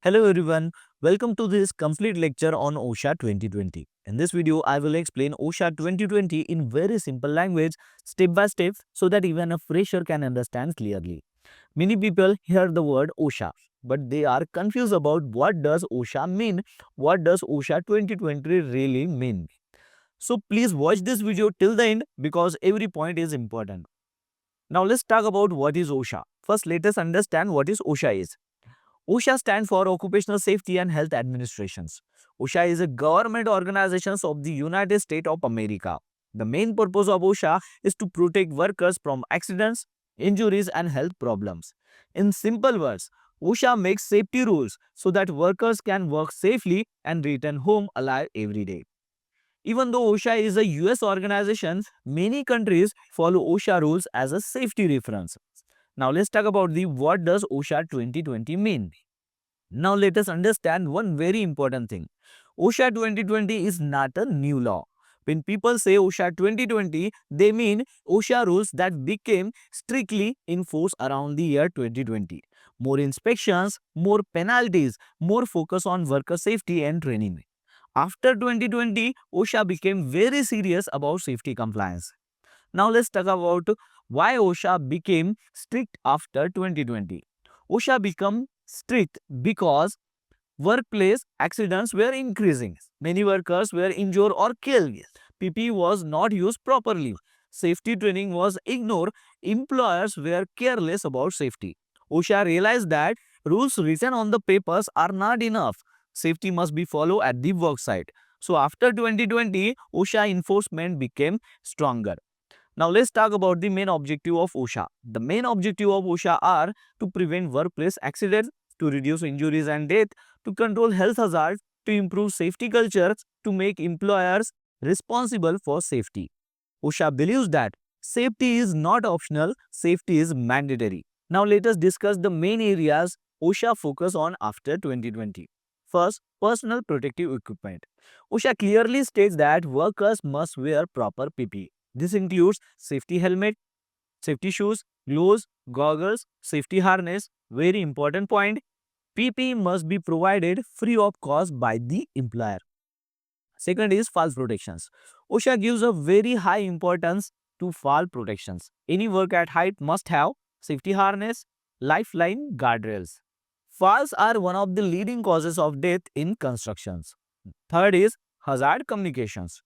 Hello everyone, welcome to this complete lecture on OSHA 2020. In this video, I will explain OSHA 2020 in very simple language, step by step, so that even a fresher can understand clearly. Many people hear the word OSHA, but they are confused about what does OSHA mean, what does OSHA 2020 really mean. So please watch this video till the end because every point is important. Now let's talk about what is OSHA. First, let us understand what is OSHA is. OSHA stands for Occupational Safety and Health Administrations. OSHA is a government organization of the United States of America. The main purpose of OSHA is to protect workers from accidents, injuries and health problems. In simple words, OSHA makes safety rules so that workers can work safely and return home alive every day. Even though OSHA is a US organization, many countries follow OSHA rules as a safety reference. Now let's talk about the what does OSHA 2020 mean. Now let us understand one very important thing. OSHA 2020 is not a new law. When people say OSHA 2020, they mean OSHA rules that became strictly in force around the year 2020. More inspections, more penalties, more focus on worker safety and training. After 2020, OSHA became very serious about safety compliance. Now let's talk about why OSHA became strict after 2020. OSHA became strict because workplace accidents were increasing. Many workers were injured or killed. PPE was not used properly. Safety training was ignored. Employers were careless about safety. OSHA realized that rules written on the papers are not enough. Safety must be followed at the work site. So after 2020, OSHA enforcement became stronger. Now let's talk about the main objective of OSHA. The main objective of OSHA are to prevent workplace accidents, to reduce injuries and death, to control health hazards, to improve safety culture, to make employers responsible for safety. OSHA believes that safety is not optional, safety is mandatory. Now let us discuss the main areas OSHA focus on after 2020. First, personal protective equipment. OSHA clearly states that workers must wear proper PPE. This includes safety helmet, safety shoes, gloves, goggles, safety harness. Very important point. PPE must be provided free of cost by the employer. Second is fall protections. OSHA gives a very high importance to fall protections. Any work at height must have safety harness, lifeline, guardrails. Falls are one of the leading causes of death in constructions. Third is hazard communications.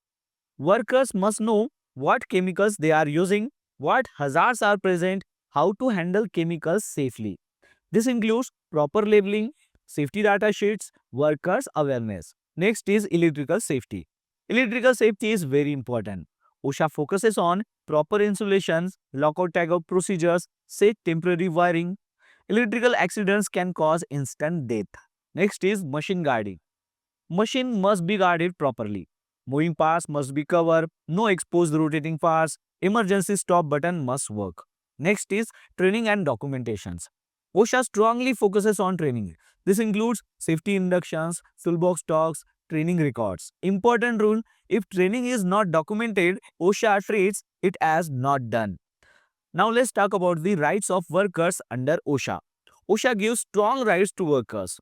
Workers must know what chemicals they are using, what hazards are present, how to handle chemicals safely. This includes proper labeling, safety data sheets, workers' awareness. Next is electrical safety. Electrical safety is very important. OSHA focuses on proper insulations, lockout tagout procedures, safe temporary wiring. Electrical accidents can cause instant death. Next is machine guarding. Machine must be guarded properly. Moving parts must be covered, no exposed rotating parts, emergency stop button must work. Next is training and documentations. OSHA strongly focuses on training. This includes safety inductions, toolbox talks, training records. Important rule, if training is not documented, OSHA treats it as not done. Now let's talk about the rights of workers under OSHA. OSHA gives strong rights to workers.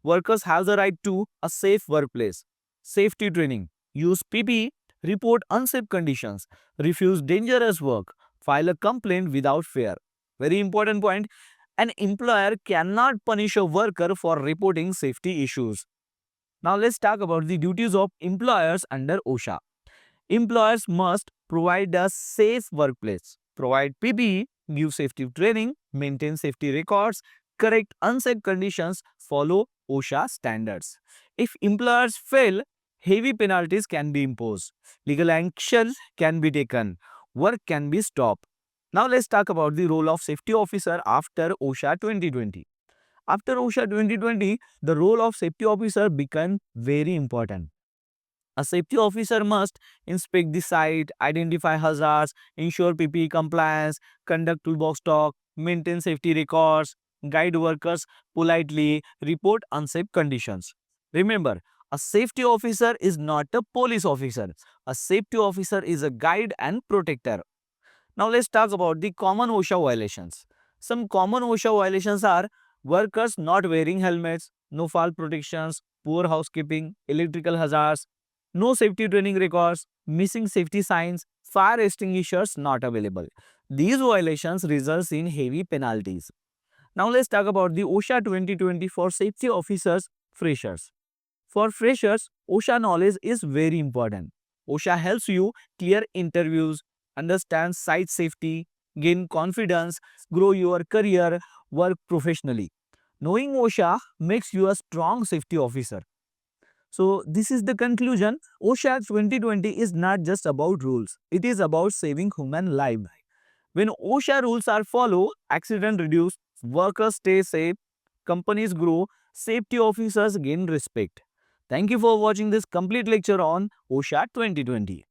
Workers have the right to a safe workplace, safety training, use PPE, report unsafe conditions, refuse dangerous work, file a complaint without fear. Very important point, an employer cannot punish a worker for reporting safety issues. Now let's talk about the duties of employers under OSHA. Employers must provide a safe workplace, provide PPE, give safety training, maintain safety records, correct unsafe conditions, follow OSHA standards. If employers fail, heavy penalties can be imposed. Legal action can be taken. Work can be stopped. Now let's talk about the role of safety officer after OSHA 2020. After OSHA 2020, the role of safety officer became very important. A safety officer must inspect the site, identify hazards, ensure PPE compliance, conduct toolbox talk, maintain safety records, guide workers politely, report unsafe conditions. Remember, a safety officer is not a police officer. A safety officer is a guide and protector. Now let's talk about the common OSHA violations. Some common OSHA violations are Workers not wearing helmets, no fall protections, poor housekeeping, electrical hazards, no safety training records, missing safety signs, fire extinguishers not available. These violations results in heavy penalties. Now let's talk about the OSHA 2020 for safety officers freshers. For freshers, OSHA knowledge is very important. OSHA helps you clear interviews, understand site safety, gain confidence, grow your career, work professionally. Knowing OSHA makes you a strong safety officer. So, this is the conclusion. OSHA 2020 is not just about rules, it is about saving human life. When OSHA rules are followed, accident reduce, workers stay safe, companies grow, safety officers gain respect. Thank you for watching this complete lecture on OSHA 2020.